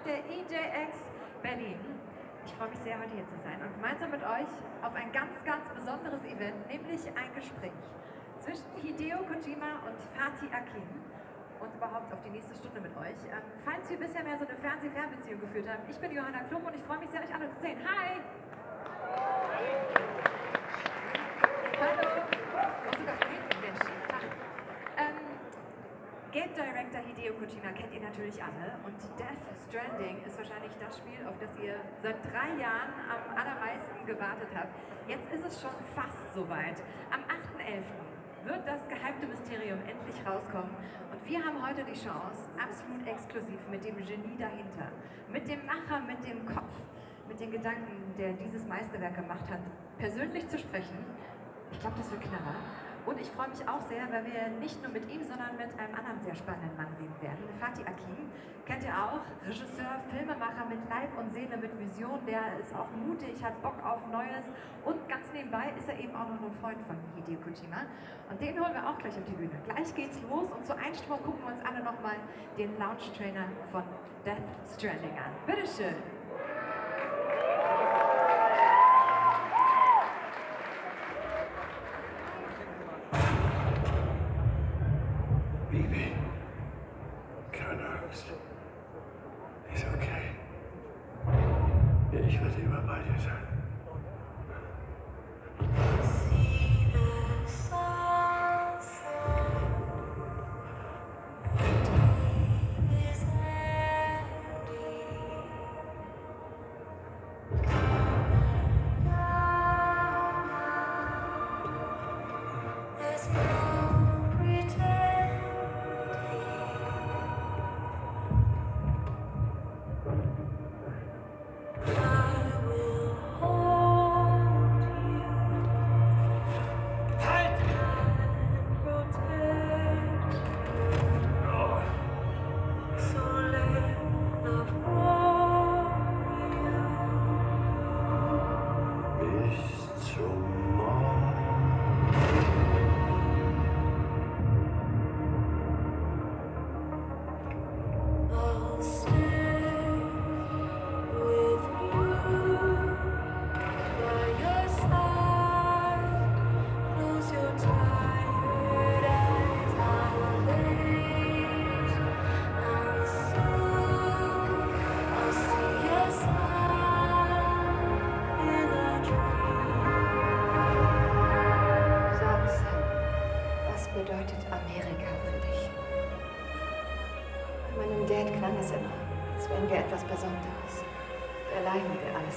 der EGX Berlin. Ich freue mich sehr, heute hier zu sein und gemeinsam mit euch auf ein ganz, ganz besonderes Event, nämlich ein Gespräch zwischen Hideo Kojima und Fatih Akin und überhaupt auf die nächste Stunde mit euch. Falls wir bisher mehr so eine Fernseh-Fernbeziehung geführt haben, ich bin Johanna Klum und ich freue mich sehr, euch alle zu sehen. Hi! Hallo! Und sogar Mensch. Game Director Hideo Kojima kennt ihr natürlich alle und Stranding ist wahrscheinlich das Spiel, auf das ihr seit 3 Jahren am allermeisten gewartet habt. Jetzt ist es schon fast soweit. Am 8.11. wird das gehypte Mysterium endlich rauskommen und wir haben heute die Chance, absolut exklusiv mit dem Genie dahinter, mit dem Macher, mit dem Kopf, mit den Gedanken, der dieses Meisterwerk gemacht hat, persönlich zu sprechen. Ich glaube, das wird Knaller. Und ich freue mich auch sehr, weil wir nicht nur mit ihm, sondern mit einem anderen sehr spannenden Mann reden werden. Fatih Akin kennt ihr auch, Regisseur, Filmemacher mit Leib und Seele, mit Vision, der ist auch mutig, hat Bock auf Neues und ganz nebenbei ist er eben auch noch ein Freund von Hideo Kojima. Und den holen wir auch gleich auf die Bühne. Gleich geht's los und zur Einstimmung gucken wir uns alle nochmal den Launch-Trainer von Stranding an. Bitteschön! Baby, keine Angst. Ist okay. Ich werde immer bei dir sein.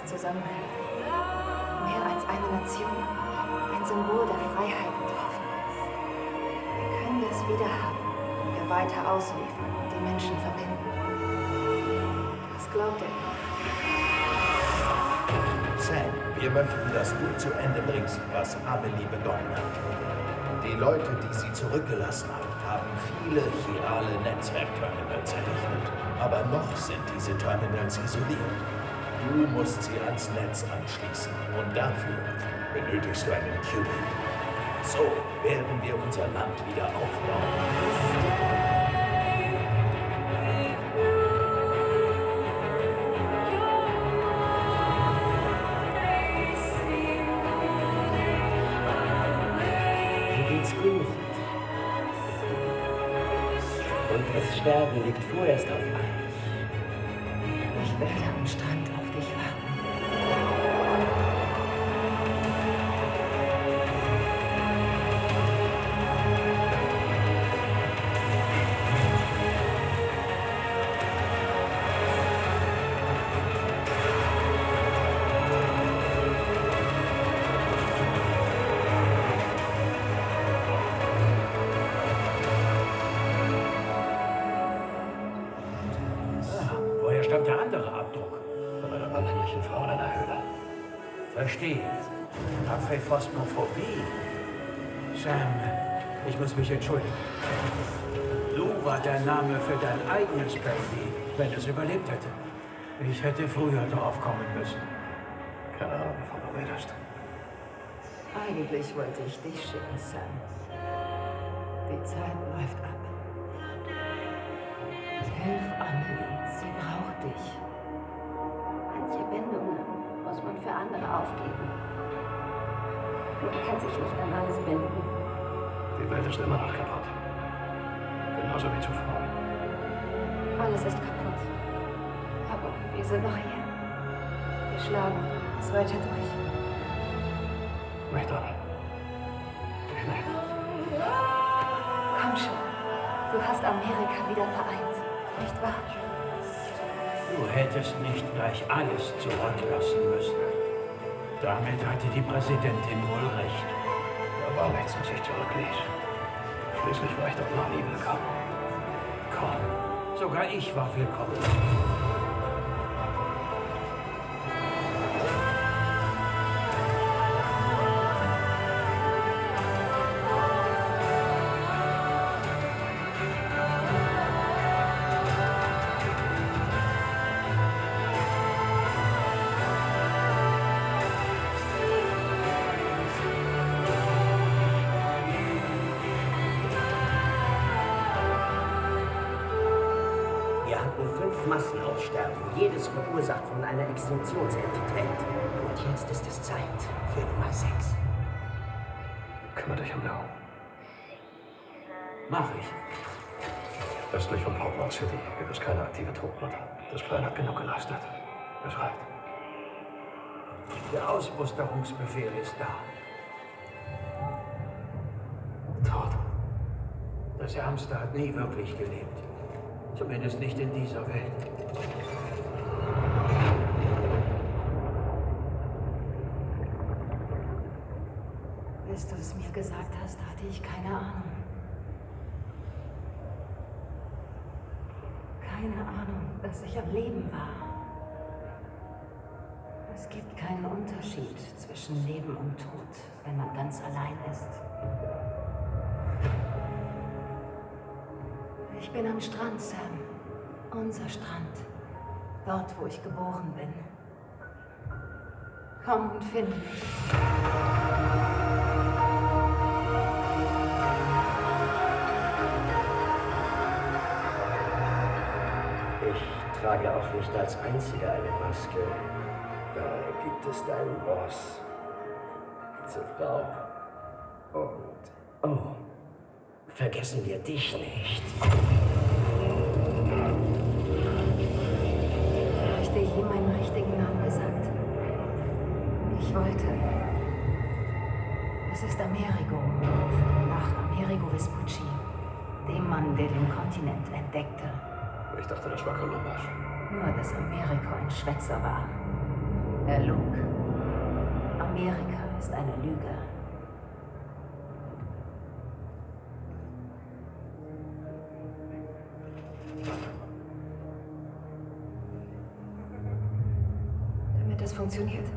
Zusammenhält. Mehr als eine Nation, ein Symbol der Freiheit und Hoffnung. Wir können das wieder haben, wenn wir weiter ausliefern und die Menschen verbinden. Was glaubt ihr? Sam, wir möchten, dass du zu Ende bringst, was Amelie begonnen hat. Die Leute, die sie zurückgelassen hat, haben viele chirale Netzwerkterminals errichtet. Aber noch sind diese Terminals isoliert. Du musst sie ans Netz anschließen und dafür benötigst du einen Qubit. So werden wir unser Land wieder aufbauen. Mir geht's gut. Und das Sterben liegt vorerst auf Eis. Ich werde am Strand auf dich warten. Woher stammt der andere Abdruck? Von einer anhänglichen Frau in einer Höhle. Verstehe. Phasmophobie. Sam, ich muss mich entschuldigen. Lou war der Name für dein eigenes Baby, wenn es überlebt hätte. Ich hätte früher drauf kommen müssen. Keine Ahnung, wovon du redest. Eigentlich wollte ich dich schicken, Sam. Die Zeit läuft ab. Hilf Amelie, sie braucht dich. aufgeben. Man kann sich nicht an alles binden. Die Welt ist immer noch kaputt. Genauso wie zuvor. Alles ist kaputt. Aber wir sind noch hier. Wir schlagen es weiter durch. Nicht alle. Ich nicht. Komm schon. Du hast Amerika wieder vereint. Nicht wahr? Du hättest nicht gleich alles zurücklassen müssen. Damit hatte die Präsidentin wohl recht. Da war nichts, was ich zurückließ. Schließlich war ich doch noch nie willkommen. Komm, sogar ich war willkommen. Massenaussterben, jedes verursacht von einer Extinktionsentität. Und jetzt ist es Zeit für Nummer 6. Kümmere dich um Lou. Mach ich. Östlich von Portland City gibt es keine aktive Todmutter. Das Kleine hat genug geleistet. Es reicht. Der Ausmusterungsbefehl ist da. Tot. Das Ärmste hat nie wirklich gelebt. Zumindest nicht in dieser Welt. Bis du es mir gesagt hast, hatte ich keine Ahnung. Keine Ahnung, dass ich am Leben war. Es gibt keinen Unterschied zwischen Leben und Tod, wenn man ganz allein ist. Ich bin am Strand, Sam. Unser Strand. Dort, wo ich geboren bin. Komm und finde mich. Ich trage auch nicht als Einziger eine Maske. Da gibt es deinen Boss. Diese Frau. Und, oh, vergessen wir dich nicht. Habe ich dir je meinen richtigen Namen gesagt? Ich wollte. Es ist Amerigo. Nach Amerigo Vespucci. Dem Mann, der den Kontinent entdeckte. Ich dachte, das war Columbus. Nur, dass Amerika ein Schwätzer war. Er log. Amerika ist eine Lüge. Damit es funktioniert,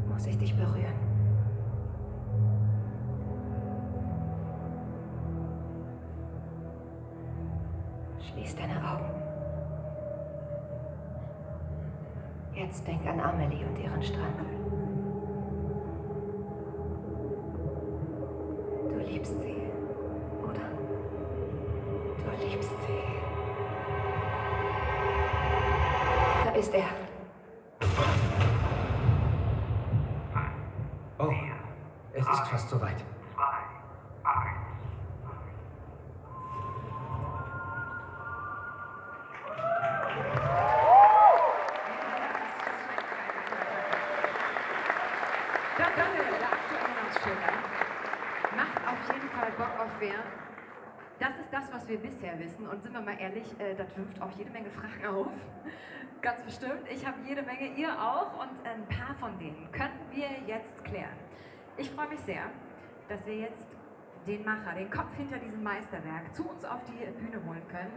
muss ich dich berühren. Schließ deine Augen. Jetzt denk an Amelie und ihren Strand. Du liebst sie, oder? Du liebst sie. Da ist er. Oh, es ist fast soweit. Das ist der aktuelle Namensschilder. Macht auf jeden Fall Bock auf wer. Das ist das, was wir bisher wissen. Und sind wir mal ehrlich, das wirft auch jede Menge Fragen auf. Ganz bestimmt. Ich habe jede Menge, ihr auch. Und ein paar von denen könnten wir jetzt klären. Ich freue mich sehr, dass wir jetzt den Macher, den Kopf hinter diesem Meisterwerk, zu uns auf die Bühne holen können.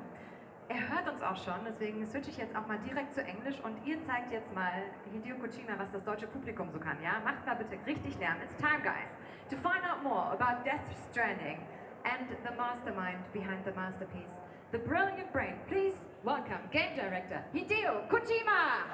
Er hört uns auch schon, deswegen switche ich jetzt auch mal direkt zu Englisch und ihr zeigt jetzt mal Hideo Kojima, was das deutsche Publikum so kann, ja? Macht mal bitte richtig Lärm. It's time, guys, to find out more about Death Stranding and the mastermind behind the masterpiece. The brilliant brain. Please welcome Game Director Hideo Kojima!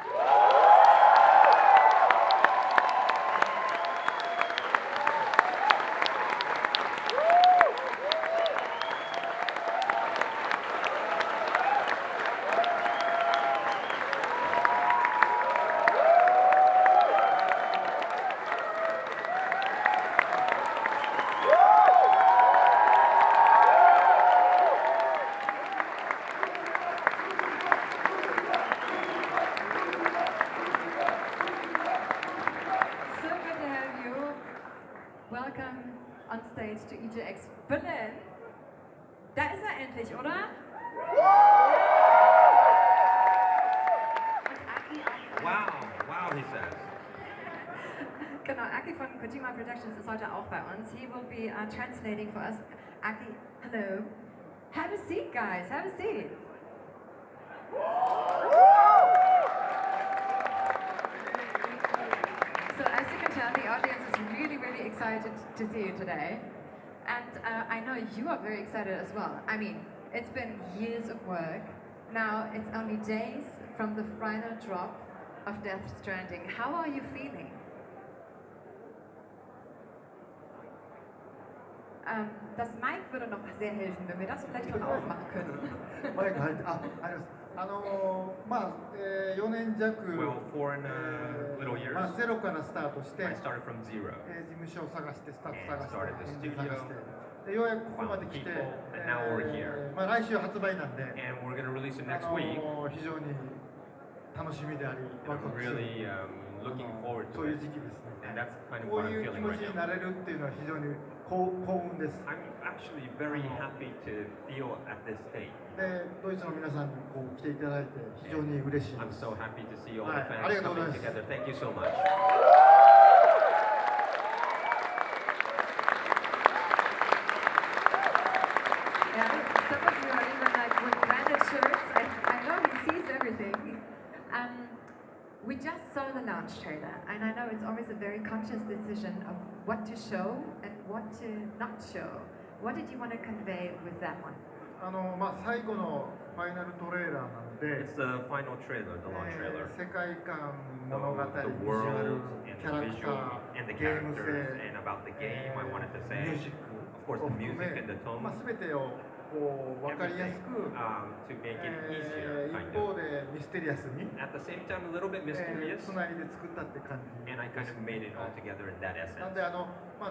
Berlin. Da ist er endlich, oder? Und Aki auch. Wow, he says. Genau, Aki von Kojima Productions ist heute auch bei uns. He will be translating for us. Aki, hello. Have a seat, guys. Have a seat. So as you can tell, the audience is really, really excited to see you today. And I know you are very excited as well. I mean, it's been years of work. Now it's only days from the final drop of Death Stranding. How are you feeling? Das Mic würde noch sehr helfen, wenn wir das vielleicht schon aufmachen können. マイク入って、あります。4年弱、 Well, 4 little years, ゼロからスタートして、 I started from zero. 事務所を探して、スタッフ And 探して、 started the エンジン studio, 探して、でようやくここまで来て、 found people, and now we're here. 来週発売なんで、 And we're going to release it next week. 非常に楽しみであり、 And ワク I'm ワクする really looking forward そ to ういう it. 時期ですね。 And that's kind of こう what い I'm う気 feeling 持 right ちに now. なれるっていうのは非常に幸運です。 I'm actually very happy to feel at this state. で、ドイツの皆さんにこう来ていただいて非常に嬉しい I'm です。 so happy to see all Hi, the fans ありがとうござい coming ます。 together. Thank you so much. Yeah, some of you are even like with branded shirts. I know he sees everything. We just saw the launch trailer, and I know it's always a very conscious decision of what to show and what to not show. What did you want to convey with that one? 最後のファイナルトレーラーなので、 It's the final trailer, the launch trailer. 世界観、 The, 物語、 the ビジュアル、 world キャ and ラ the クタ visual ー、 and the ゲーム characters 性、 and about the game I wanted to ミュー say. ジック Of course, the を含 music め and the tone. 全てをこう分かりやす Everything く、 to make it easier, 一 kind 方 of. でミステリアスに、 At the same time, a little bit mysterious. つないで作ったって感じ。 And I kind of made it all together in that なん essence. で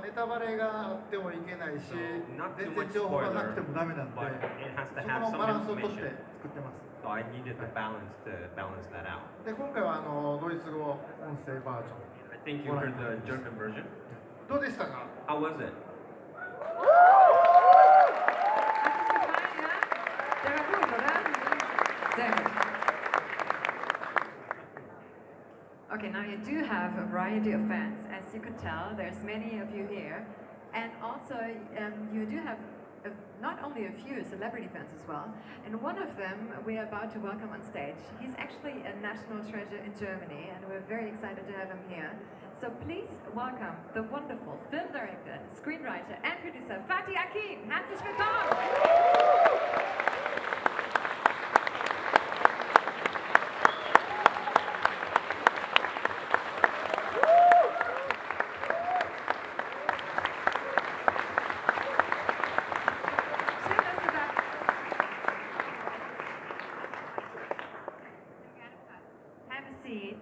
ネタバレがあってもいけないし、 So, not too 全 much 然情報がな spoiler, くてもダメなんで、 but it has to そ have の some バランスをとって information. 作ってます。 So I needed the balance to balance that out. で今回はドイツ語音声バージョン。 I think you heard the German version. どうでしたか？ How was it? Hat sich gefallen, ja? Der war gut, oder? Sehr gut. Okay, now you do have a variety of fans. As you can tell, there's many of you here. And also, you do have not only a few celebrity fans as well. And one of them we're about to welcome on stage. He's actually a national treasure in Germany, and we're very excited to have him here. So please welcome the wonderful film director, screenwriter, and producer Fatih Akin. Herzlich willkommen! Schön, dass du da bist. Have a seat.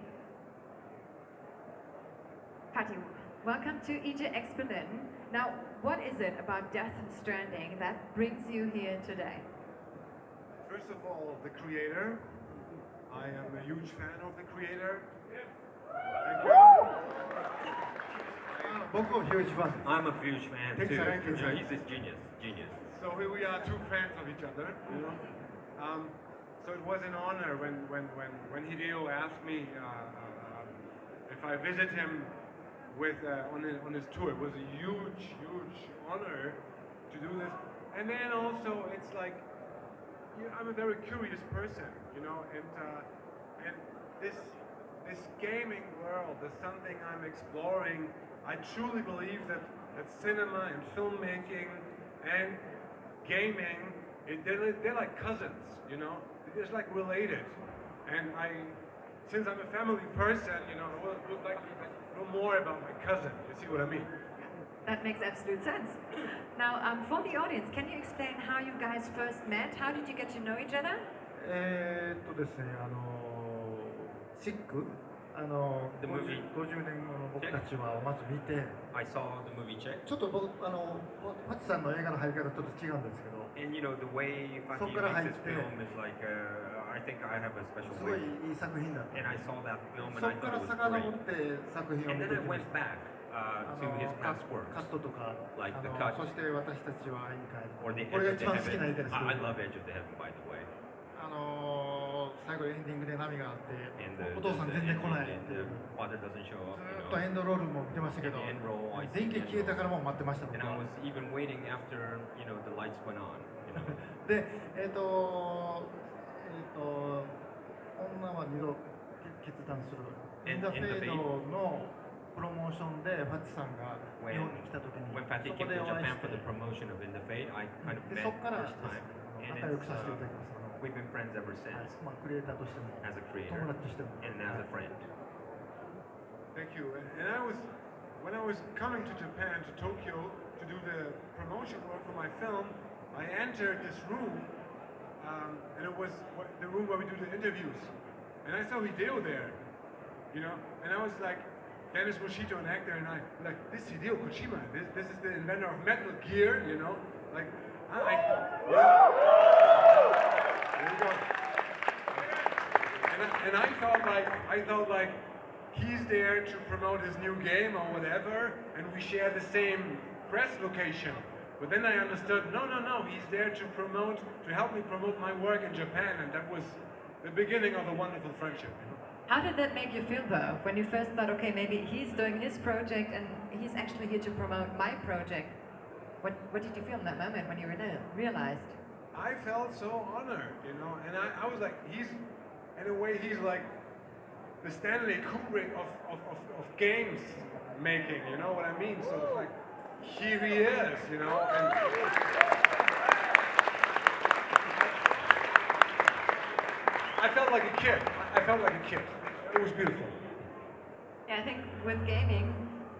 Fatih, welcome to EGX Berlin. Now, what is it about Death Stranding that brings you here today? First of all, the creator. I am a huge fan of the creator. Thank you. 僕もヒュージファンです。 I'm a huge fan Thanks, too. Aaron. Thanks, Aaron. He's just genius. So here we are, two fans of each other. You know? So it was an honor when Hideo asked me if I visit him with on his tour. It was a huge honor to do this. And then also it's like, I'm a very curious person, you know, and this gaming world is something I'm exploring. I truly believe that cinema and filmmaking and gaming, they're like cousins, you know, they're just like related. And since I'm a family person, you know, I would like to know more about my cousin. You see what I mean? That makes absolute sense. Now, for the audience, can you explain how you guys first met? How did you get to know each other? ですね、シック、The movie 50年後の僕たちはまず見て、 I saw the movie Check. ちょっと僕ファチさんの映画の入り方ちょっと違うんですけど、 And you know, the way Fatih So makes his から入って、 film is like, I think I have a special すごい way. いい作品だった。 And I saw that film and そ I こから thought it was 遡 っ great. て作品を And 見 then て I きまし went た。 back to his past カ works, ットとか、 like the cut そして私たちは愛に帰 or the る。これが Edge 一 of 番 the 好きな映画 Heaven. ですけど、 I love Edge of the Heaven, by the way. 最後エンディングで波があって And お父さん全然来ないっ and ていう the father doesn't show ず up, ーっとエンドロールも見てましたけど The end roll, I see 電気消えたからもう待ってました僕 And I は was even waiting after, the lights went on, で女は二度決断するインザフェイドのプロモーションでファッチさんが日本に来た時に When Fatty そ came こで to お会い Japan し for て the promotion of In the Fate, I kind of で met そこから first time. And 仲良くさせていただきます we've been friends ever since まあクリエイターとしても as a 友 creator 達としても and as a friend. Thank you. And when I was coming to Japan, to Tokyo, to do the promotion work for my film, I entered this room, and it was the room where we do the interviews. And I saw Hideo there, and I was like, Dennis Moschito, an actor, and I like, this is Hideo Kojima. This is the inventor of Metal Gear, like, there you go. And I thought like he's there to promote his new game or whatever, and we share the same press location. But then I understood, no, he's there to help me promote my work in Japan, and that was the beginning of a wonderful friendship. How did that make you feel though, when you first thought, okay, maybe he's doing his project and he's actually here to promote my project? What did you feel in that moment when you realized? I felt so honored, and I was like, in a way, he's like the Stanley Kubrick of games making, you know what I mean? So it's like, here he is, and I felt like a kid. It was beautiful. Yeah, I think with gaming,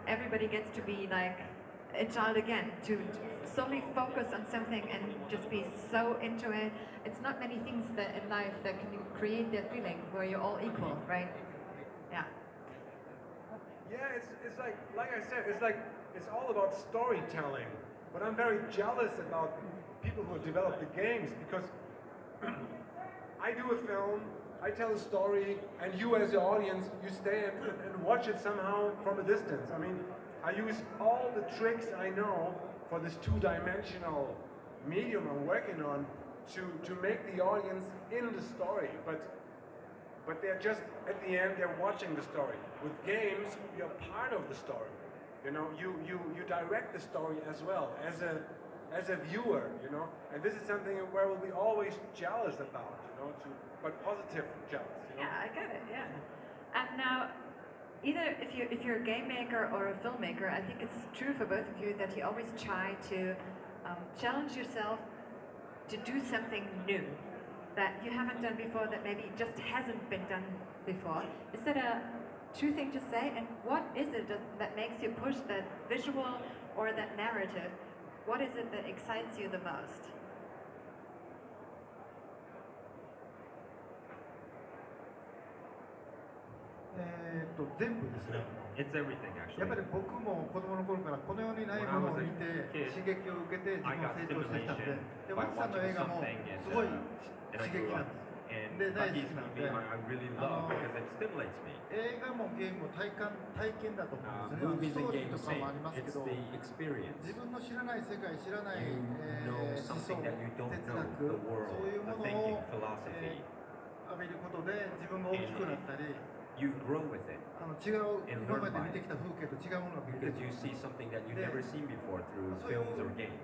everybody gets to be like a child again, to solely focus on something and just be so into it. It's not many things that in life that can create that feeling where you're all equal, right? Yeah. Yeah, it's like I said, it's all about storytelling. But I'm very jealous about people who develop the games, because I do a film, I tell a story, and you as the audience, you stay and watch it somehow from a distance. I mean, I use all the tricks I know for this two-dimensional medium I'm working on to make the audience in the story. But they're just, at the end, they're watching the story. With games, you're part of the story. You direct the story as well, as a viewer, and this is something where we'll be always jealous about, but positive jealous. Yeah, I get it, yeah. And now, either if you're a game maker or a filmmaker, I think it's true for both of you that you always try to challenge yourself to do something new that you haven't done before, that maybe just hasn't been done before. Is that a true thing to say? And what is it that makes you push that visual or that narrative? What is it that excites you the most? 全部ですね。 It's everything, やっぱ actually. り僕も子供の頃からこの世にないものを見て刺激を受けて自分は成長してきたので、でマツさんの映画もすごい刺激なんです。 And で大好 Bucky's きなん movie で、 I really love because it stimulates me. 映画もゲームも体験だと思うんです Movies よね。スト and ーリー games とか same. もありますけ It's ど、 the experience. 自分の知らない世界、知らない、 You know 思想、 something that you don't 哲 know, 学、 the world, そういうも the の thinking, を、philosophy. 浴びることで自分が大きくなったり、 You grow with it 違う今まで見てきた風景と違うものが見れ because て you see something that you've never seen before through films or games.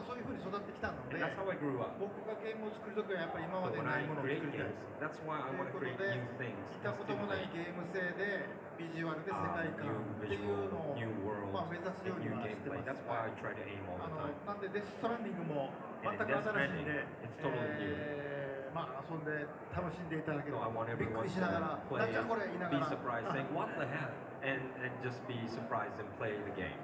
そういうふうに育ってきたの And で、 that's how I grew up. 僕がゲームを作るときはやっぱり今ま But で when な I いものを create 作りたい games, that's why I と want いう to こと create で new things. 見たこともないゲーム性でビジュアルで世界観 New っていうの visual, を new world, 目指すように new はしてま gameplay. す。 That's why I try to aim all the time. なんでデス・ストランディングも全く And 新しいんで Death Stranding, it's totally new. 遊んで楽しんでいただけれ So I ば want びっく everyone りしながら to なん play, じゃこれ言いな be がら surprised, saying, what the heck? And just be surprised and play the game.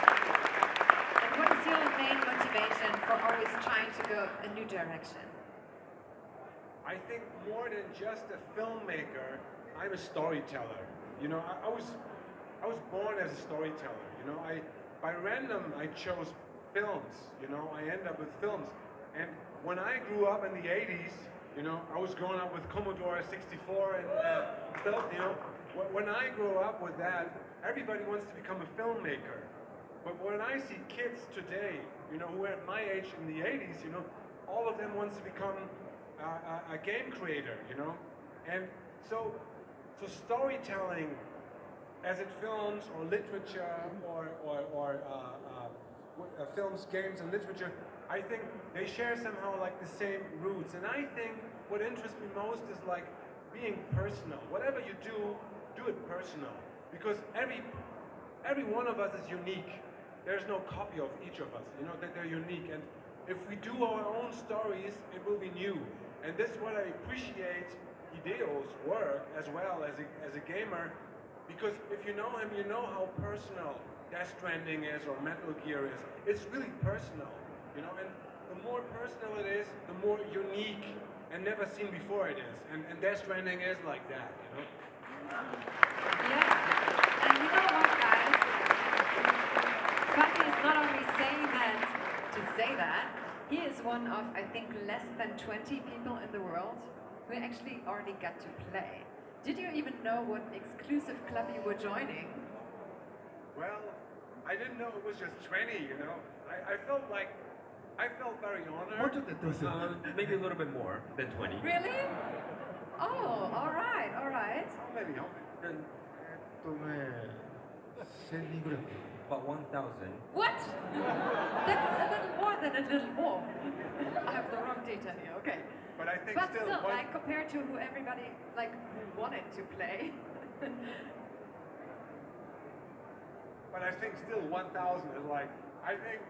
And what is your main motivation for always trying to go a new direction? I think more than just a filmmaker, I'm a storyteller. I was born as a storyteller. By random I chose films. I end up with films. And when I grew up in the 80s, You know, I was growing up with Commodore 64 and stuff, you know. When I grow up with that, everybody wants to become a filmmaker. But when I see kids today, you know, who are at my age in the 80s, you know, all of them wants to become a game creator, you know. And so storytelling, as it films or literature or films, games, and literature, I think they share somehow like the same roots. And I think what interests me most is like being personal. Whatever you do, do it personal. Because every one of us is unique. There's no copy of each of us, you know, that they're unique. And if we do our own stories, it will be new. And this is what I appreciate Hideo's work as well as a gamer. Because if you know him, you know how personal Death Stranding is or Metal Gear is. It's really personal, you know, and the more personal it is, the more unique and never seen before it is. And Death Stranding is like that, you know. Yeah, and you know what, guys? Funny is not only saying that to say that, he is one of, I think, less than 20 people in the world who actually already got to play. Did you even know what exclusive club you were joining? Well, I didn't know it was just 20, you know. I felt very honored. Maybe a little bit more than 20. Really? Oh, all right, all right. How many? Then 1000人ぐらい。 about 1,000. What? That's a little more than a little more. I have the wrong data here, okay. But I think But still, like compared to who everybody like who wanted to play. But I think still 1,000 is like, I think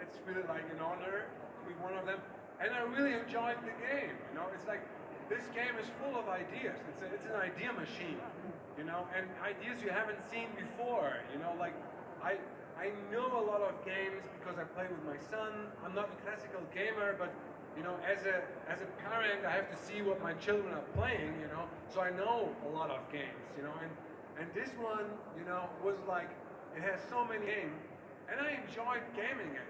it's really like an honor to be one of them. And I really enjoyed the game, you know. It's like, this game is full of ideas. It's an idea machine, you know, and ideas you haven't seen before, you know, like, I know a lot of games because I play with my son. I'm not a classical gamer, but you know, as a parent, I have to see what my children are playing, you know. So I know a lot of games, you know, and this one, you know, was like, it has so many games, and I enjoyed gaming it.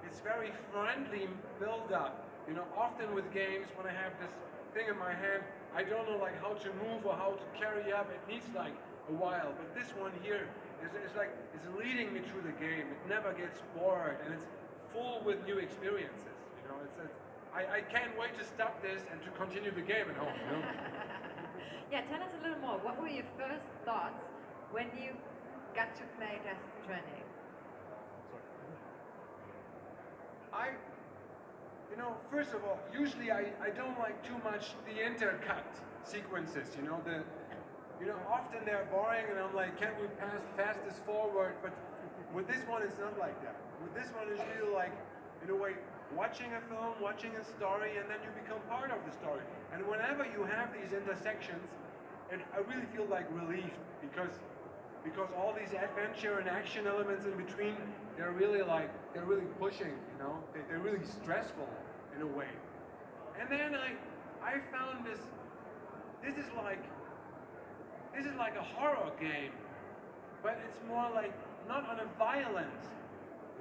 It's very friendly build up, you know. Often with games, when I have this thing in my hand, I don't know like how to move or how to carry up. It needs like a while, but this one here is like, it's leading me through the game. It never gets bored, and it's full with new experiences, you know. I can't wait to stop this and to continue the game at home, you know. Yeah, tell us a little more. What were your first thoughts when you got to play Death Stranding? You know, first of all, usually I don't like too much the intercut sequences, you know, often they're boring and I'm like, can't we fast this forward? But with this one, it's not like that. With this one, it's really like, in a way, watching a film, watching a story, and then you become part of the story. And whenever you have these intersections, I really feel like relief because all these adventure and action elements in between, they're really pushing, you know, they're really stressful in a way. And then I found this is like a horror game, but it's more like not on a violent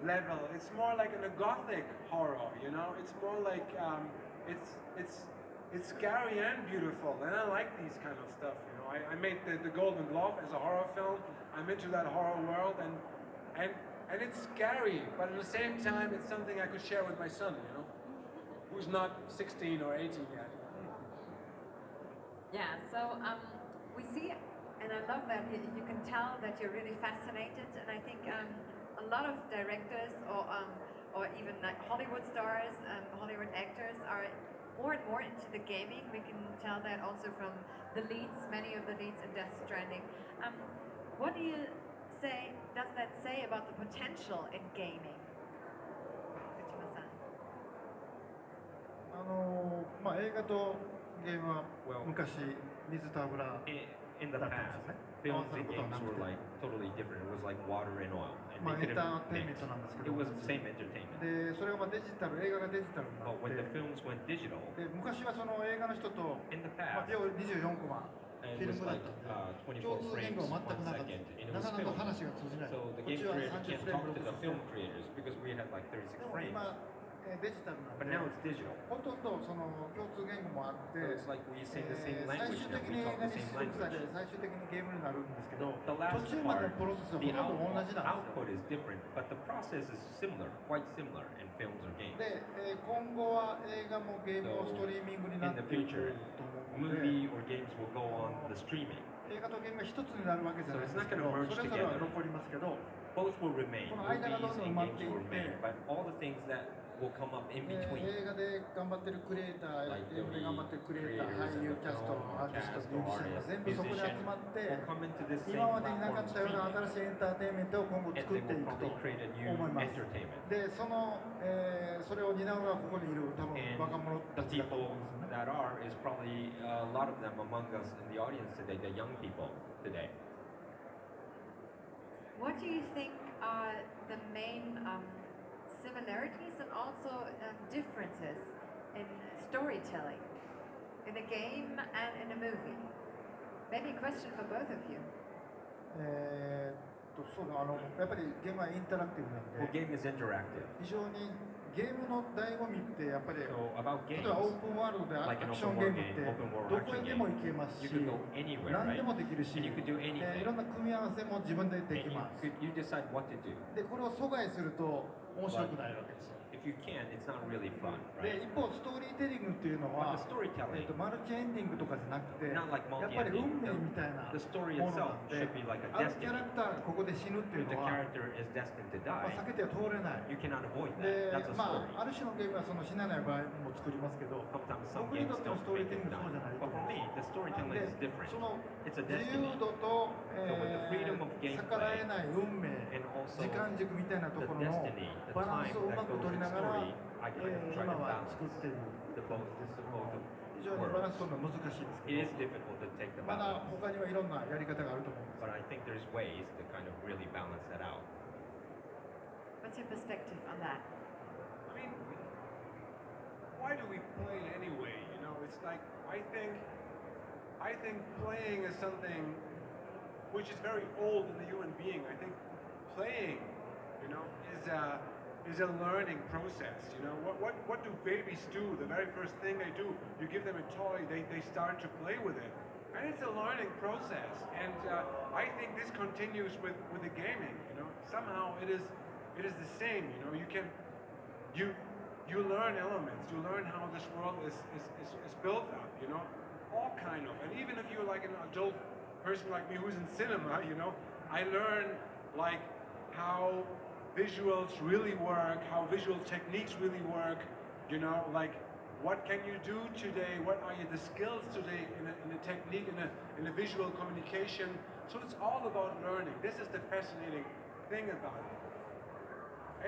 level. It's more like in a gothic horror, you know. It's more like it's scary and beautiful, and I like these kind of stuff, you know. I made the Golden Glove as a horror film. I'm into that horror world, and it's scary, but at the same time, it's something I could share with my son, you know, who's not 16 or 18 yet. Yeah, so we see, and I love that you can tell that you're really fascinated, and I think a lot of directors or even like Hollywood stars, Hollywood actors are more and more into the gaming. We can tell that also from the leads, many of the leads in Death Stranding. What do you say, does that say about the potential in gaming? Kojima-san. まあ映画とゲームは昔水と油 In the past, films and games were like totally different. It was like water and oil. And まあエ they ンタ couldn't ーテインメン mix. トなんですけ It ど was the same entertainment. でそれがまあデジタル映画がデジタルにな But っ when the て films went digital, で昔はその映画の人と、 in the まあ、 past, 要は24コマ and フィ it ル was ムだ like ったんで 24 共通言語 frames は 1 全くなかった second, and it な was かなか filmed. 話が通じない So the こっ game ちは creator 30 can't フレー talk ム to the 60フレー film ム creators because we had like 36でも frames. 今デジタルなん But で now it's digital. ほとんどその共通言語もあって、 So it's like we sing the same 最 language 終 now. 的 We に talk 何 the 出 same 力され language. 最終的にゲームになるんですけど、 The 途 last 中までの part, プロセスはほ the とんど同じなんですよ。 output is different, but the process is similar, quite similar in films or games. で、今後は映画もゲームもストリーミングにな In っ the ていく future, と思うので、 movie or games will go on the streaming. 映画とゲームが一つになるわけじゃないん So です it's け not ど、 gonna merge それぞれは together. 残りますけど、 Both will remain. この間がどん Movies どん埋 and まっ games てい will って、 remain, but all the things that will come up in 映 between. 画で頑張ってるクリエイター、 Like 映画で頑張ってるクリエイター、 creators 俳優、 of キャ the スト、 film, アーティスト、 cast ミュ or ージシャンが artists, 全部そこで musician 集まって will come into this same 今までになか platform ったような streaming, 新しいエンターテインメントを今後 and 作 they ってい will くと probably create a new 思います。 entertainment. で、それを担うのはここにいる多分 And 若者た the ちだと思う people んですよね。 that are is probably a lot of them among us in the audience today, the young people today. What do you think are the main similarities and also differences in storytelling in a game and in a movie? Maybe a question for both of you. そうだ、やっぱりゲームはインタラクティブなん Well, で、 game is interactive. 非常にゲームの醍醐味ってやっぱり、 So about 例え games, ばオープンワールドでア like an クション open ゲー world ムって game, open world どこ action へで game, も行けますし、 you could go anywhere, 何で right? もできるし、 And you could do anything. いろんな組み合わせも自分でで And きます。 you decide what to do. で、これを阻害すると面白くないわけですよ。 If you can, it's not really fun, で、 right? 一方ストーリーテリングっていうの But は the、storytelling, マルチエンディングとかじゃなくて、や not like っぱり multi-ending. 運命みたいな The story もの itself なんで、 should be like a あるキャ destiny. ラクターがここで死ぬっていう The のは、 character is destined to まあ die. 避けては通れない。 You cannot avoid で that. That's a ま story. あ、ある種のゲームはその死なない場合も作りますけど、 Sometimes some 僕に games とっての don't ストーリ make ーテリン it グそうじゃ done. ないと But 思 for う。 me, the storytelling で is different. その It's a 自由 destiny. 度と、 with the freedom of gameplay 逆らえない運命、 and also 時間軸みたいなと the ころの destiny, the バラン time スをうま that く goes 取り in ながら、 story. I kind of try 今 to は balance 作っている the both 非常にバランス worlds. 取るのは難しいですけ It ど is difficult to take the まだ balance, 他にはいろんなやり方があると思うんです。 but I think there's ways to kind of really balance that out. What's your perspective on that? I mean, why do we play anyway? You know, it's like I think playing is something which is very old in the human being. I think playing, you know, is a learning process. You know, what do babies do? The very first thing they do, you give them a toy, they start to play with it, and it's a learning process. And I think this continues with the gaming. You know, somehow it is the same. You know, you learn elements, you learn how this world is built up. You know, all kind of, and even if you're like an adult person like me who's in cinema, you know, I learn like how visuals really work, how visual techniques really work, you know, like what can you do today, what are the skills today in a technique, in a visual communication. So it's all about learning. This is the fascinating thing about it.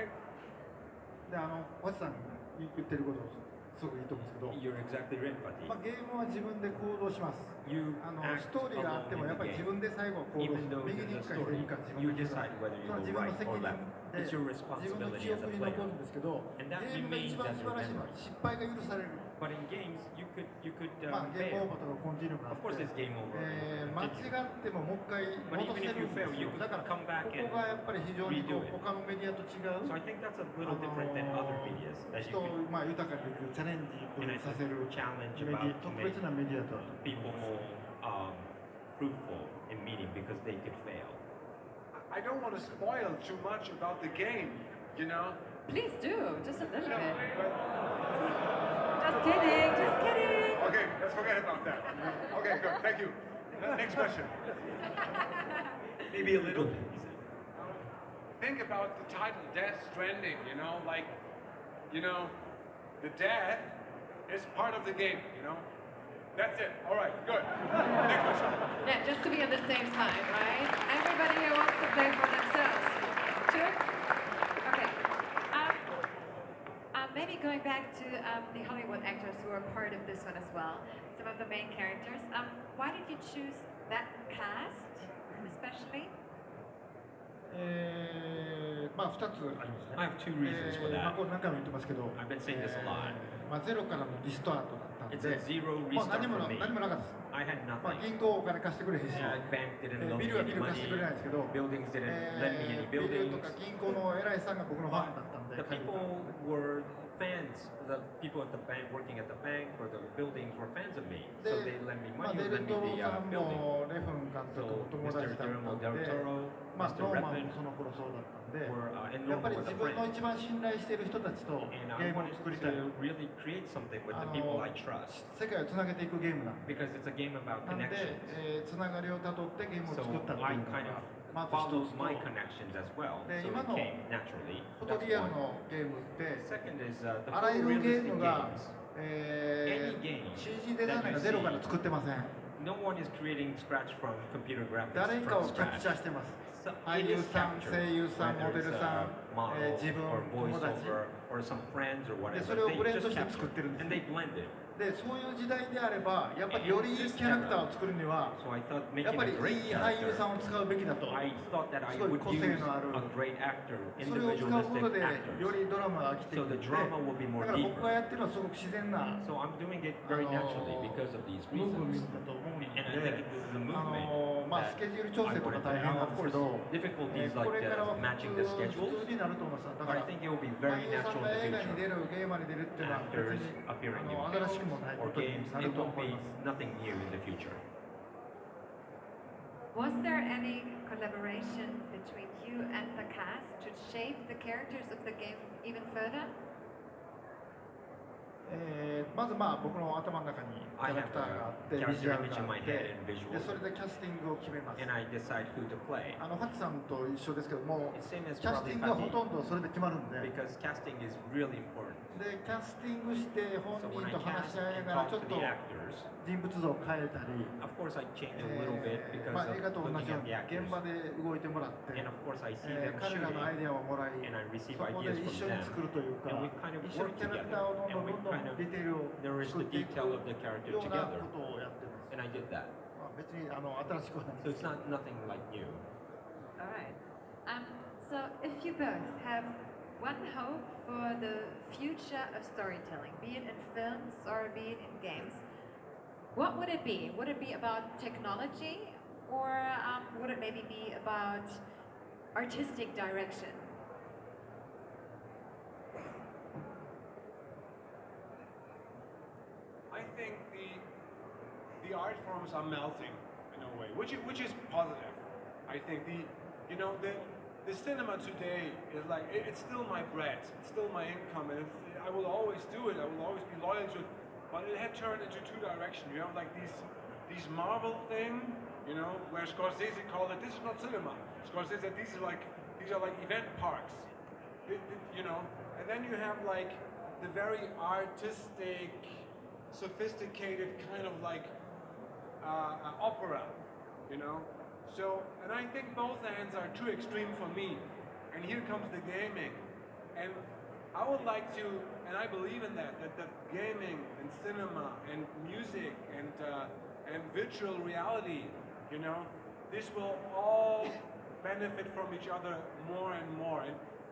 And で、ワチさん言ってることすごくいいと思うんですけど、 You're exactly right, Pati. まあ、ゲームは自分で行動します。 You ストーリーがあってもやっぱり自分で最後行動す Even る。 though 右に there's 行 a くか左に story, 行くか自分 you で決め decide る。 whether それは you 自 go 分の right 責 or 任 left. で It's your 自分の responsibility 記 as 憶 a に残 player. るんですけど、 And ゲ that ームが一 remains 番 as 素 your 晴らしいのは memory. 失敗が許される。 But in games, you could まあ、ゲームオー fail. バーとかコンティニューがあっ Of て、 course, it's game over. 間違ってももう一回 But 戻 even せ if る you んです fail, you よ。 could だからこ come back こがやっぱり非常に redo it. 他のメディアと違う So I think that's a little different than other medias. That 人 you を could まあ豊かにできるチャレンジ and I させる challenge メディ about ア to 特 make 別なメディアだと。 people more fruitful in meaning because they could fail. I don't want to spoil too much about the game, you know. Please do, just a little No, bit. but- Just kidding, just kidding. Okay, let's forget about that. Okay, good. Thank you. Next question. Maybe a little. Think about the title, Death Stranding, you know, like, you know, the death is part of the game, you know. That's it. All right, good. Next question. Yeah, just to be on the same side, right? Everybody here wants to play for themselves. Sure? Okay. Maybe going back to the Hollywood actors who are part of this one as well, some of the main characters. Why did you choose that cast, especially? まあ2つありますね。 I have two reasons for まあ that. これ何回も言ってますけど、 I've been saying this a lot. まあゼロからのリストアートだったん It's a で、 zero まあ restart 何も for me. なかったです。 I had まあ nothing. 銀行お金貸してくれへんし、 Bank didn't loan ビ me ルはビ any ル貸してくれ money. ないんですけど、 Buildings didn't lend me any ビル buildings. とか銀行の偉いさんが僕のファンだったんで、 The people were fans, the people at the bank, working at the bank or the buildings were fans of me. So で they lent me まあ money, デ or ル lent トロ me the さん building. もレフン監督 So も友達だった Mr. ん Guillermo del で、 Toro, まあ Mr. ノーマン Redman もその頃そうだったんで、 were, and やっぱ Norman り was 自 a 分の friend. 一番信頼している人たちと And ゲ I ームを wanted 作りたい。 to really create something with the people I trust. 世界をつなげていくゲームなんで。 Because it's a game about なんで、 connections. つながりをたどってゲームを So 作ったっていう I の kind が of まず一 followed つ my と、 connections as well. で So 今 it の came naturally. フォト That's リアル one. のゲームって、 Second is the あらゆるゲー photorealistic ムが、 games. Any game CG デザイナーがゼロから作ってません。 No one is creating scratch from computer graphics 誰か from をキャプ scratch. チャーしてます。 So 俳 it 優 is さん、 captured, 声優さん、モ whether デ it's ルさ a ん、 model 自分、 or 友達。 voiceover or some friends or で、 whatever. それを They ブレンド just して captured 作ってるんです and よ。 they blended. で、そういう時代であれば、やっぱりよりいいキャラクターを作るには、 So I thought やっ making ぱり a great いい俳優さ character. んを使うべきだと。 I thought that I すごい would 個 use 性のある。 a great actor, それを使うこと individualistic で、よ actors. りドラマが来てく So る the の drama will be で、 more だから僕が deeper. やってるのはすごく自然な So I'm doing it very naturally because of these ムーブメン reasons. トだと思うの And I で think、this is a movement まあ that スケジュール調 I 整とか wanted to 大変 have. なん Of ですけ course, ど、 difficulties こ like れからは matching 普 the 通 schedules, になると思います。だ but か I ら、 think it will be 俳 very 優さん natural が in 映 the 画に出 future. る、ゲーマーに出るっていうのは別 Actors に appear in new 新しくも films ないこ or とに games, な it ると will 思い be ます。 nothing new in the future. Was there any collaboration between you and the cast to shape the characters of the game even further? まずまあ僕の頭の中にキャラクターがあって、ビ character ジュアル image が in あ my っ head て、 and で visuals, それでキャスティングを決めます。 and I decide who to play. ファチさんと一緒ですけども、 It's same as キャスティ probably ングはほ Fatih, とんどそれで決まるんで、 because casting is really important. でキャスティングして本 So 人 when I と話し cast 合い and ながら talk ちょっ to と the actors, 人物像を変えたり、 of course I change a little bit because まあ of 映画と同 looking じよう at に the 現 actors. 場で動いてもらって、 And of course I see them 彼らのアイ shooting, デアをもらい、 and I receive そこで ideas 一 from 緒に them. 作るというか、 And we kind of 一緒に work キャラクタ together, ーをどん and どん we どんど kind ん of ディテールを nourish 作っ the ていく detail of the character ような together. ことをやってます。 And I did that. まあ、別に新しくはない So です。 it's not nothing like new. All right. So if you both have one hope for the future of storytelling, be it in films or be it in games, what would it be? Would it be about technology, or would it maybe be about artistic direction? I think the art forms are melting in a way, which is positive. I think the cinema today is like it's still my bread, it's still my income, and I will always do it. I will always be loyal to it. But it had turned into two directions. You have like these Marvel thing, where Scorsese called it, this is not cinema. Scorsese said these are like event parks, and then you have like the very artistic, sophisticated kind of like opera, So, and I think both ends are too extreme for me. And here comes the gaming, and I would like to, and I believe in that gaming and cinema and music and virtual reality, this will all benefit from each other more and more.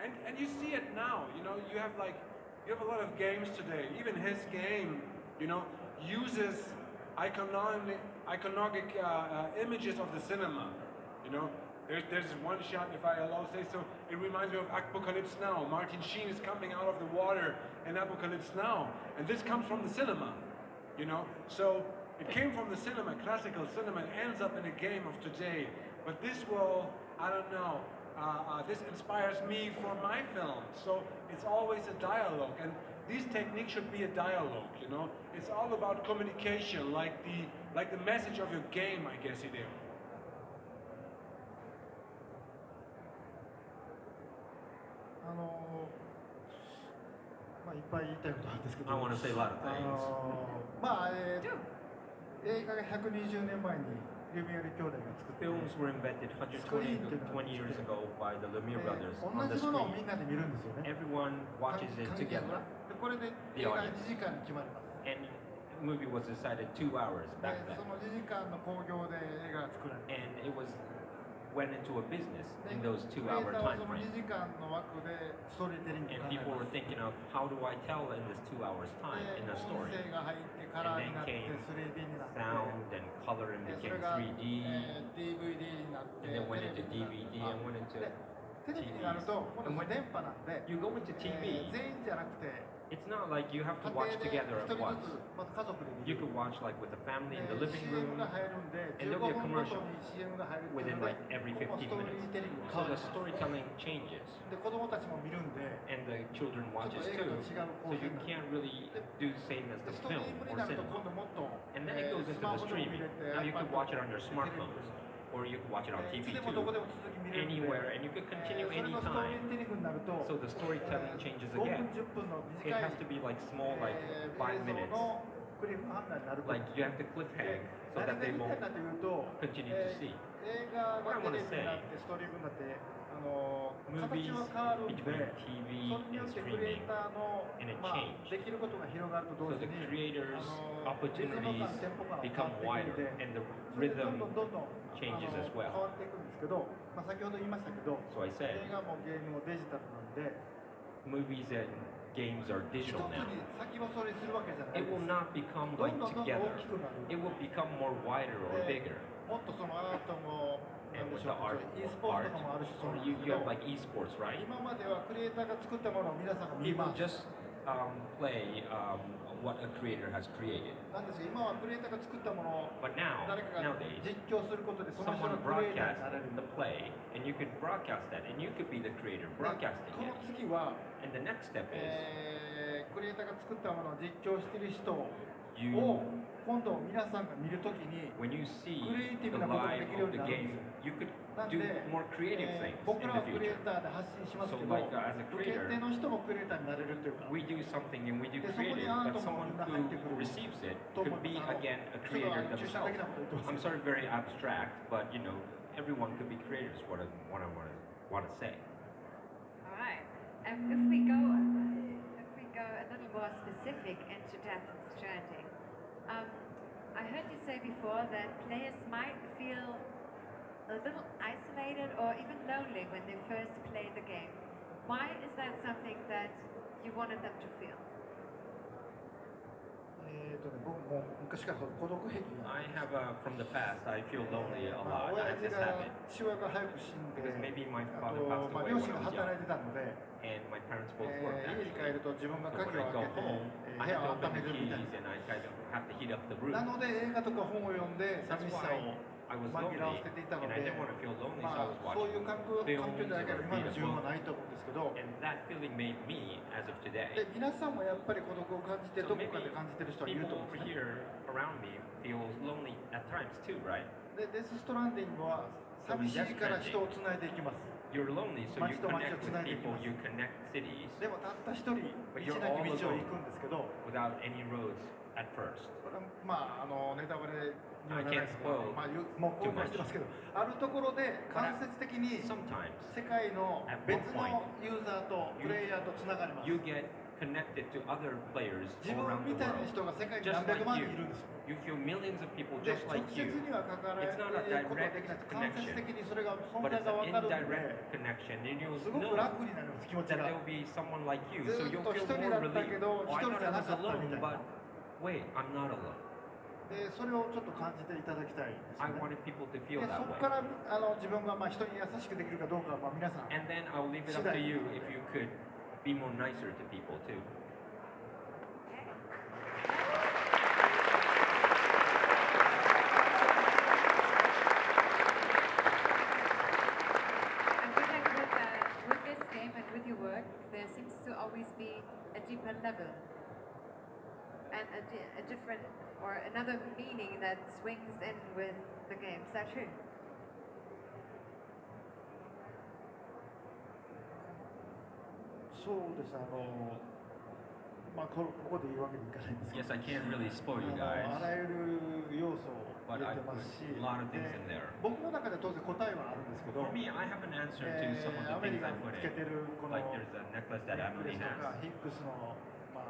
And you see it now, you have a lot of games today. Even his game, uses iconographic images of the cinema. There's one shot, if I allow to say so, it reminds me of Apocalypse Now. Martin Sheen is coming out of the water in Apocalypse Now, and this comes from the cinema, So it came from the cinema, classical cinema, and ends up in a game of today. But this will, I don't know, this inspires me for my film. So it's always a dialogue, and these techniques should be a dialogue, It's all about communication, like the message of your game, I guess, Hideo. まあいっぱい言いたいことあるんですけど、 I want to say a lot of things. まあ、映画が120年前にリュミエール兄弟が作って、 Films were invented 120 years ago by the Lumiere brothers 同 on the じものをみ screen. んなで見るんですよね。 Everyone watches it 観客 together. がでこれで映画2時間に決まります。 And the movie was decided 2 hours で back then. その2時間の興行で映画が作られて、 And it went into a business で in those ク 2 リエイ hour ターは time その frame. 2時間の枠でストーリーテリングを And 考え people ま were す。 thinking of how do I tell in this 2 hours time で in a 音 story. 声が入ってカラーになって And then came3D になって、 Sound and color and でそ became れが、 3D. DVD になって、 And then went into テレビに DVD なっ and went て into テレビになると今度電波なんで、 You go into TV 全員じゃなくて It's not like you have to 家 watch 庭で together 一 at 人 once. ずつまず家族で見 You る could watch like with the family in the で living CM room, が入るんで and 15 there'll be a 分ごと commercial に CM が入るっていう within ので like every ここも 15 ストーリー minutes. テリング So 変わ the る storytelling changes, で子供たちも見るんで and the children ちょっ watches と映画と too. 違う So 構成 you になる can't really do the same as で the ストリ film ームに or なると cinema. 今度もっと And then it goes ス into マ the ホでも見 streaming. れて Now you could iPad watch it on your テレビ smartphones, or you could watch it on い TV つでもどこで too, も続き見れるんで anywhere, and you could そ continue れのストーリー anytime. テリングになると So the storytelling changes 5分 again. 10分の It 短い has to be like small, like 映 5像 minutes. のクリフハンガーになると Like you have to cliffhang so 何 that が they 言いたい won't かというと continue to see. 映画がテレビになってストリームになって形 Movies は変わるんで between TV それによ and ってクリエイ streaming, ターの and it まあ changed. できることが広がると同 So 時 the に creators' リズム感 opportunities テンポ感が変 become わってくる wider, んで and the それでどん rhythm どんどんどん changes as 変 well. わっていくんですけど、まあ、先ほど言いましたけど So I 映 said 画もゲームもデジタルなんで movies and games are 一つ digital now. に先細りするわけじゃない It で will す not become ど like んどんどんどん together. 大きくなる It will become more wider or bigger. もっとそのアートもな And んで with し the ょう art, e スポー art ツとかもあるしそう or なん you, ですけ you ど have like esports, right? 今まではクリエイターが作ったものを皆さんが見 People ます just play what a creator has created. なんですが今はクリエイターが作ったものを But now, 誰かが nowadays, 実況することでその人 someone がクリエイター broadcasts になれる the play, and you could broadcast that, and you could be the creator で broadcasting この it. 次は、 And the next step is クリエイターが作ったものを実況している人を you, 今度皆さんが見るときに when you see Creative the なことがで live きるよう of に the なるんですよ。 game, you could なんで do more creative things 僕 in らは the クリエイ future. ターで発信します So けど、 like as a 受け creator, 手の人もクリエイターになれるというか、 we do something and we do でそこに creative, アート but も someone みんな入ってく who る receives it と思 could って be again a ちょっと creator 抽象 themselves. 的なこと言ってます I'm sorry, very abstract, but you know, everyone could be creators. What I want to say. All right. If we go a little more specific into Death Stranding, I heard you say before that players might feel a little isolated or even lonely when they first play the game. Why is that something that you wanted them to feel? 僕も昔から孤独癖が I have from the past. I feel lonely a まあ lot. I 親 have 父 this が habit 父親が早く死んで because maybe my あ father と passed まあ away 両 when 親 I が was 働い young, てたので and my parents both worked 家に actually. 帰ると自分が So 鍵 when を I 開け go て home, 部 I 屋 have を to 温 open め the るみたい keys な and I have to heat up the room. なので映画とか本を読んで That's 寂しさ why を I was 紛 lonely, らわせていたの and I で didn't want to feel lonely, so ま I あ was そういう watching 環境で films だけど or 今の read 自 a 分は book, ないと思うんですけど and that feeling made me, as of で today. 皆さんもやっぱり孤独を感じて So どこか maybe で感じてる人はいると people 思うんですね here around me feel lonely at times too, right? でデス・ストランディングは寂しいから人をつないでいきます You're lonely, so you 街と街を connect つ with ないでいき people, ます you connect cities でもたった一人道 But な you're き all 道を alone 行くんですけど without any roads at first. これはまあネタバレにはなら I ない can't ですけど spoil まあもう公開してますけどあるところで間接的に Sometimes 世界の別のユーザーとプレイヤーとつながります you get connected to other players 自 all 分 around み the たいな world. 人が世界に Just 何百 like 万人 you. いるんですよ You feel millions of people で just 直 like 接 you. には関われる It's not こ a とは direct できない間接 connection, 的にそれが存 but 在 it's が an 分かるので indirect connection, and you'll すごく know 楽になります気持ち that が there will be someone like you, ず so っ you'll と一 feel 人 more だったけ relieved. ど Oh, 一 I 人 thought じゃ I な was かったみ alone, たい but な wait, I'm not alone. でそれをちょっと感じていただきたいですよ I ね wanted people to で feel そ that こ way. から自分が人に優しくできるかどうかは皆さん And then I'll leave it up to you if you could be more nicer to people too. I feel like with this game and with your work, there seems to always be a deeper level and a different or another meaning that swings in with the game. Is that true? そうですまあここで言うわけにいかないんですけ Yes, ど I can't really spoil you あ guys, らゆる要素を入 but れ I てますし put a lot of で things in there. 僕の中で当然答えはあるんですけど For me, I have an answer to some of ア the メリ things カ I に put つけ in. てるこの Like there's a necklace ネ that ックレ Emily スとか has, ヒックスの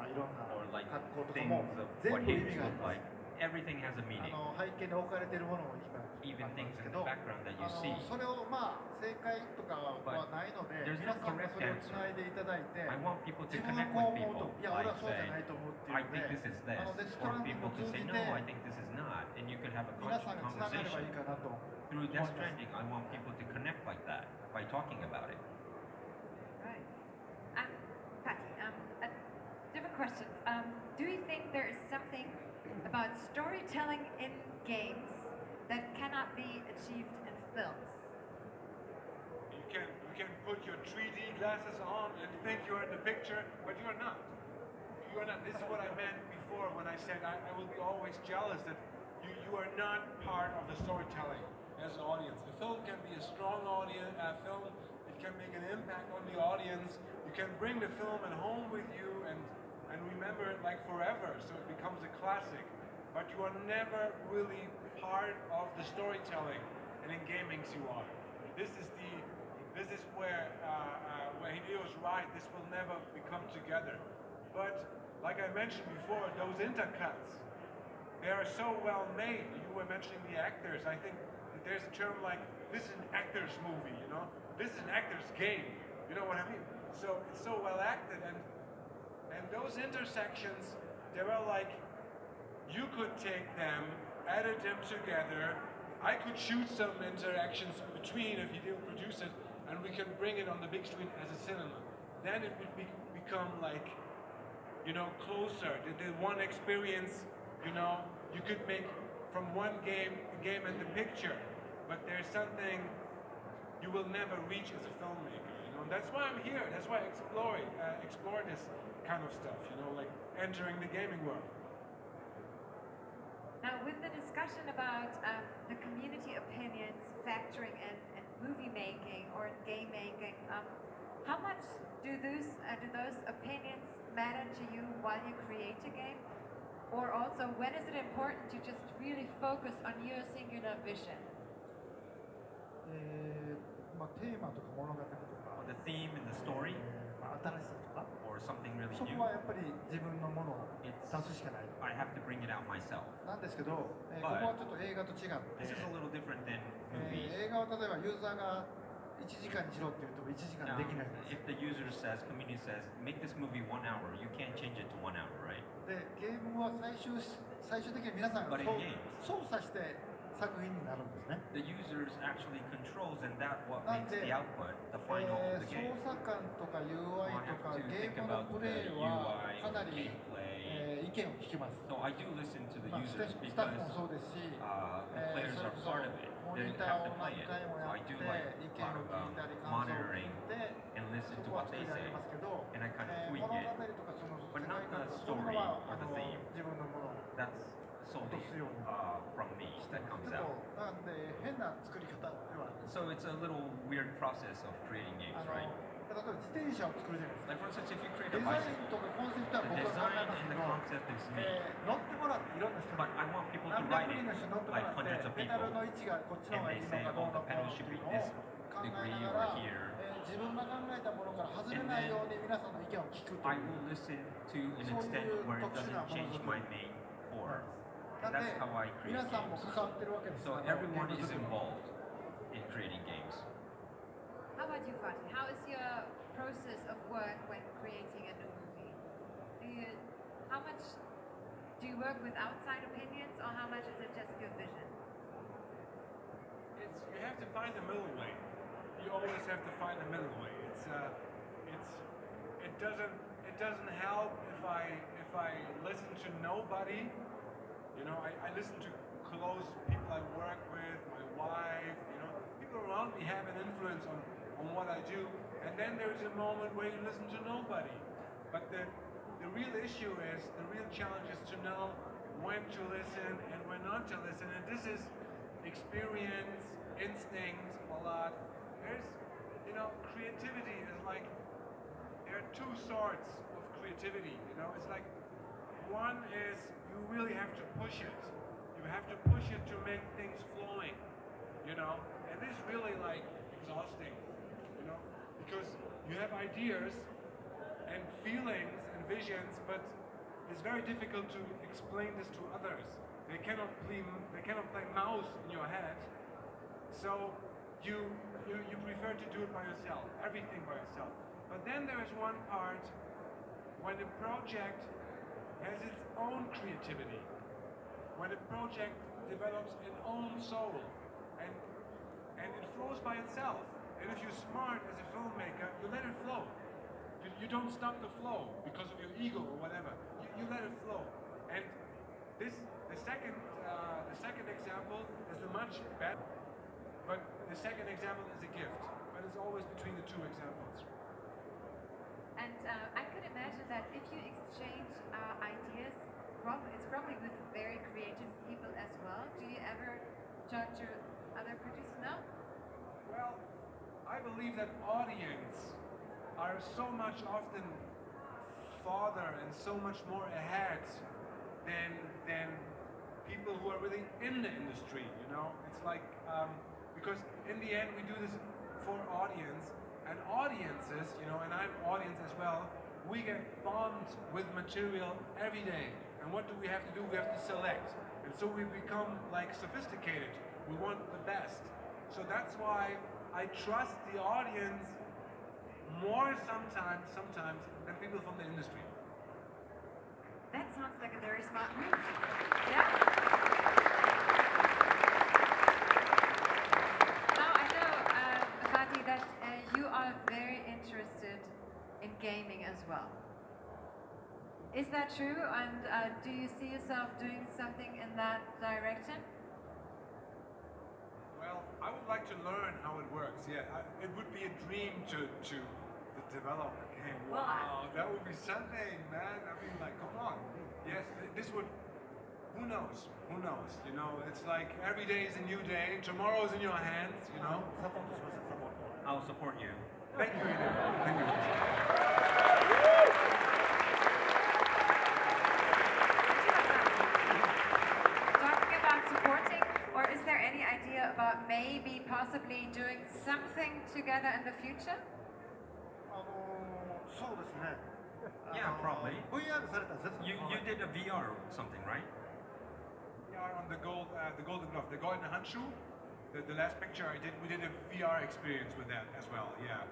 いろんな or like 格好とか things も of 全 what 部意 his 味があり look ます like. Everything has a meaning, 背景に置かれているものも今 even あるんで things すけ in the ど background that you see. それを正解とかはないので there's 皆 no さんが correct それをつないでいただいて I want people to 自分は connect こう with 思う people. といや俺 Like はそうじゃ say, ないと思うっていう I の think で this is デス this, ト or ランディング people を to 通じ say て no, I think this is not, and you could have a 皆さんがつながればいい conversation. かなと Through Death Stranding, I want people to connect like that by talking about it. Right. Patty, a different questions. Do you think there is something about storytelling in games that cannot be achieved in films? You can put your 3D glasses on and think you're in the picture, but you're not. You're not. This is what I meant before when I said I will be always jealous that you are not part of the storytelling as an audience. A film can be a strong audience, film, it can make an impact on the audience. You can bring the film at home with you and remember it like forever, so it becomes a classic. But you are never really part of the storytelling, and in gaming you are. This is where Hideo is right. This will never become together. But like I mentioned before, those intercuts, they are so well made. You were mentioning the actors. I think that there's a term like, this is an actor's movie, you know? This is an actor's game. You know what I mean? So it's so well acted, and those intersections, they were like, you could take them, edit them together. I could shoot some interactions between if you didn't produce it, and we can bring it on the big screen as a cinema. Then it would become like, you know, closer. The one experience, you know, you could make from one game a game and the picture, but there's something you will never reach as a filmmaker. You know, and that's why I'm here. That's why I explore this kind of stuff. You know, like entering the gaming world. Now, with the discussion about the community opinions factoring in movie making or game making, how much do those opinions matter to you while you create a game? Or also, when is it important to just really focus on your singular vision? まあ、テーマとか物語とか、 The theme and the story, まあ、新しさとか、 or something really そ new. こはやっぱり自分のものを出すしかない。 I have to bring it out myself. なんですけど、ここはちょっと映画と違って、 This is a little different than movies. 映画は例えばユーザーが1時間にしろって言うと1時間 Now, できないんです。 if the user says, community says, make this movie 1 hour, you can't change it to 1 hour, right? で、ゲームは最終的に皆さんが But in games, 操作して作品になるんですね。 the users actually controls, and that what なん makes で、 the output, the final of the 操 game. 作感とか UI I と have か to ゲ think ームの about プ the レイは UI, かなり、 gameplay. 意見を聞きます。 So I do listen to the まあ、ス users タッ because フもそうですし、 the players それ are こそ part of it. モ They ニタ have ー to を play 何 it. 回も So や I って do like 意 a 見 lot を of 聞いたり感想を聞 monitoring いて and listen そ to こは what 作 they り上 say. げますけど、 And I kind of 物 tweak 語 it, とかその but 世 not 界観 the とかそういうの story は or the theme. 自分のものを That's solely from me. That ち comes ょっ out. となんで変な作り方では So it's a little weird process of creating games, right? 例えば自転車を作るじゃないですか。 Like for instance, if you create デ a ザイ bicycle, ンとかコンセプトは the 僕は考え design ますけ and the ど、 concept is me. 乗ってもらっていろんな人に But I want people to 何 write 百 it 人の人に乗っても like らって hundreds of ペ people. ダルの位置がこっちの方 And が they いい say, のかどう oh, の the か pedal って should いう be のを this 考え degree な or がら、 here. 自分が考えたものから外れないように皆さんの意見を聞くと I いう。 will listen to an extent where it doesn't change my main core. なん And で that's how I create 皆さんも games. 関わってるわけです。 So ゲー everyone ム is 作りに involved in creating games. How about you, Fatih? How is your process of work when creating a new movie? How much do you work with outside opinions, or how much is it just your vision? You have to find a middle way. You always have to find a middle way. It doesn't help if I listen to nobody. You know, I listen to close people I work with, my wife. You know, people around me have an influence on what I do. And then there's a moment where you listen to nobody. But the real issue is, the real challenge is to know when to listen and when not to listen. And this is experience, instinct, a lot. There's, you know, creativity is like, there are two sorts of creativity, you know. It's like, one is you really have to push it. You have to push it to make things flowing, you know. And this is really like exhausting, you know, because you have ideas and feelings and visions, but it's very difficult to explain this to others. They cannot play mouse in your head, so you prefer to do it by yourself, everything by yourself. But then there is one part when the project has its own creativity, when the project develops its own soul, and it flows by itself. And if you're smart as a filmmaker, you let it flow. You don't stop the flow because of your ego or whatever. You let it flow. And the second example is a much better, but the second example is a gift. But it's always between the two examples. And I could imagine that if you exchange ideas, it's probably with very creative people as well. Do you ever talk to other producers now? Well, I believe that audience are so much often farther and so much more ahead than people who are really in the industry, you know? It's like, because in the end we do this for audience, and audiences, you know, and I'm audience as well, we get bombed with material every day. And what do we have to do? We have to select. And so we become like sophisticated. We want the best. So that's why I trust the audience more sometimes than people from the industry. That sounds like a very smart move. Yeah? Now I know, Fatih, that you are very interested in gaming as well. Is that true? And do you see yourself doing something in that direction? Well, I would like to learn how it works. Yeah, it would be a dream to develop a game. Wow, that would be something, man. I mean, like, come on. Yes, this would. Who knows? Who knows? You know, it's like every day is a new day. Tomorrow is in your hands. You know. I'll support you. Thank you. Thank you. Talking about supporting, or is there any idea about maybe possibly doing something together in the future? そうですね。Yeah, probably. VR されたんですね。 You did a VR or something, right? We are on the golden glove, the golden handshoe. The last picture I did, we did a VR experience with that as well. Yeah.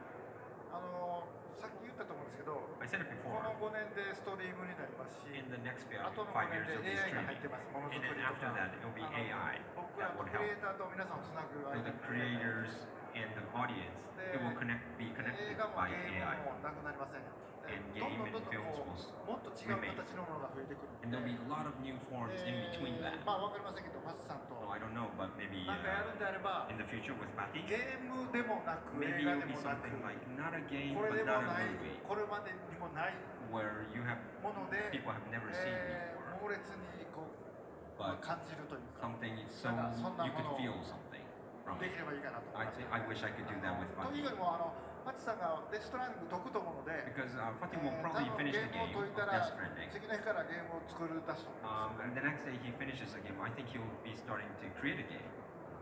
さっき言ったと思うんですけど、 I said it こ before. の5年でストリームになりますし、 In the next あとの 5 5年 years で it'll be AI が入 streaming. ってます。ものづ And くり then と after か。 that it'll be AI 僕ら that と would クリエイ help. ターと皆さんをつなぐ So 間 the に creators and the audience, it will be 映 connected 画も by ゲー AI. ムもなくなりません。 And どん game どん and どんどん films こ will うもっと違う形のものが増えてくる。 And there'll be a lot of new forms in between that. まあわかりませんけど、マスさんと Well, I don't know, but maybe なんかやるんであれば、 in the future with Fatih, ゲームでもなく、 maybe 映画 it'll で be もなく、 something like not a game これ but でも not な a い、 movie, これまでにもない where you have もので、 people have never seen before, 猛烈にこう、 but 感じるというか、 something so なんかそんな you も could のを feel something from で it. きればいいかなと思い I ます。 I wish I could do that with という Fatih, よりもマチさんがデストランディング解くと思うので、 because Fatih will 多 probably 分 finish ゲ the ーム game を解い of たら Death Stranding. 次の日からゲームを作る出すと思うん And で the next day he finishes the game, I think he'll be starting to create a game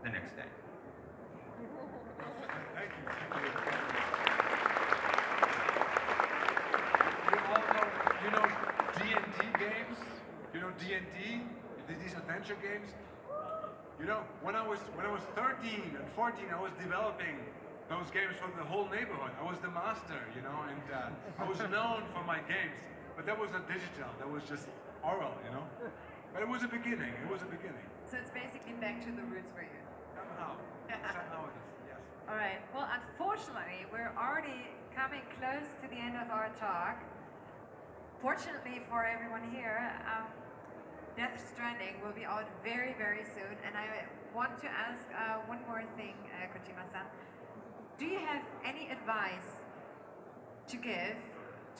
the next day. Thank you. You all know D&D games? You know D&D? These adventure games? You know, when I was 13 and 14, I was developing those games for the whole neighborhood. I was the master, you know, and I was known for my games. But that was not digital. That was just oral, you know. But it was a beginning. It was a beginning. So it's basically back to the roots for you. Somehow it is. Yes. All right. Well, unfortunately, we're already coming close to the end of our talk. Fortunately for everyone here, Death Stranding will be out very, very soon. And I want to ask one more thing, Kojima-san. Do you have any advice to give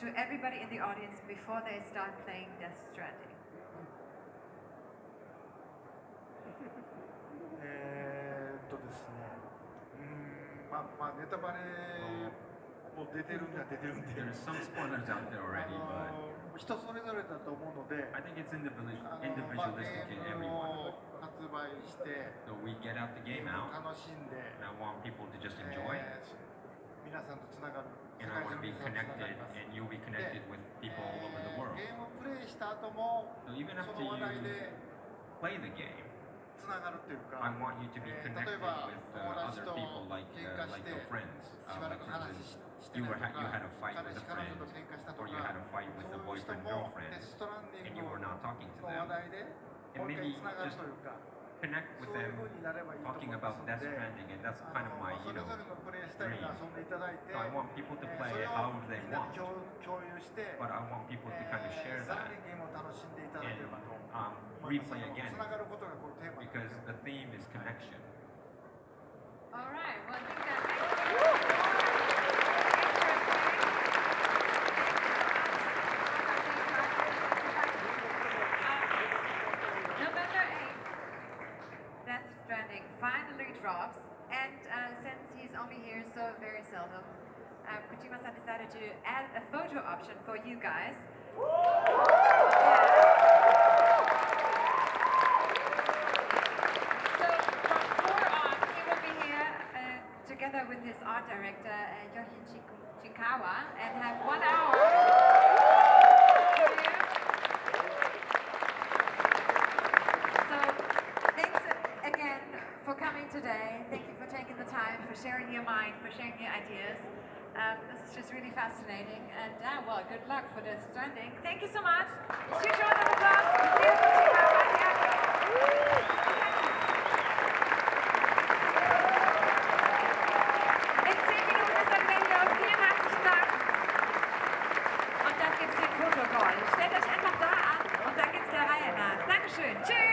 to everybody in the audience before they start playing Death Stranding? ですね、まあネタバレも出てるんでは出てるんで、 There's some spoilers out there already, but 人それぞれだと思うので、 I think it's まあ individualistic ゲ in ーム everyone. を発売して So we get out the game out, 楽しんで、 and I want people to just enjoy, 皆さんとつながる、 and 世 I 界 want 中 to の be 皆さんとつながり connected, ます。 and you'll be connected with people all over the world. ゲームをプレイした後も So even そ after の話題 you で play the game, つながるっていうか、 I want you to be 例 connected えば with 友達 other と people like 喧嘩し like て your friends. しばら Like く for 話 instance, してないと you had か、 a fight 彼 with 氏 a 彼 friend, 女と喧嘩したと or か、 you had a fight そ with う a いう人 boyfriend も girlfriend, デストランディン and グ you were not talking to の話 them, 題でもう and 一回 maybe つながる just というか、connect with them talking about Death Stranding, and that's kind of my, それぞれのプレイスタイルで dream. 遊んでいただいて、 So I want people to そ play れを how they みんな want, で共有して、 but I want people to kind of share さら that にゲームを楽しんでいただければと and 思います。 replay again, つながることがこうテーマになってい because る。 the theme is connection. All right. Well, I think that's interesting. November 8th, Death Stranding finally drops, and since he's only here so very seldom, Kojima-san decided to add a photo option for you guys. So from 4 on, he will be here together with his art director, Yoichi Chikawa, and have 1 hour for you. So thanks again for coming today. Thank you for taking the time, for sharing your mind, for sharing your ideas. This is just really fascinating, and well, good luck for Death Stranding. Thank you so much. Huge round of applause. Hideo Kojima, right here. In 10 Minuten ist er wieder hier. Vielen herzlichen Dank. Und dann gibt's den Fotocall. Stellt euch einfach da an und dann geht's der Reihe nach. Dankeschön. Tschüss.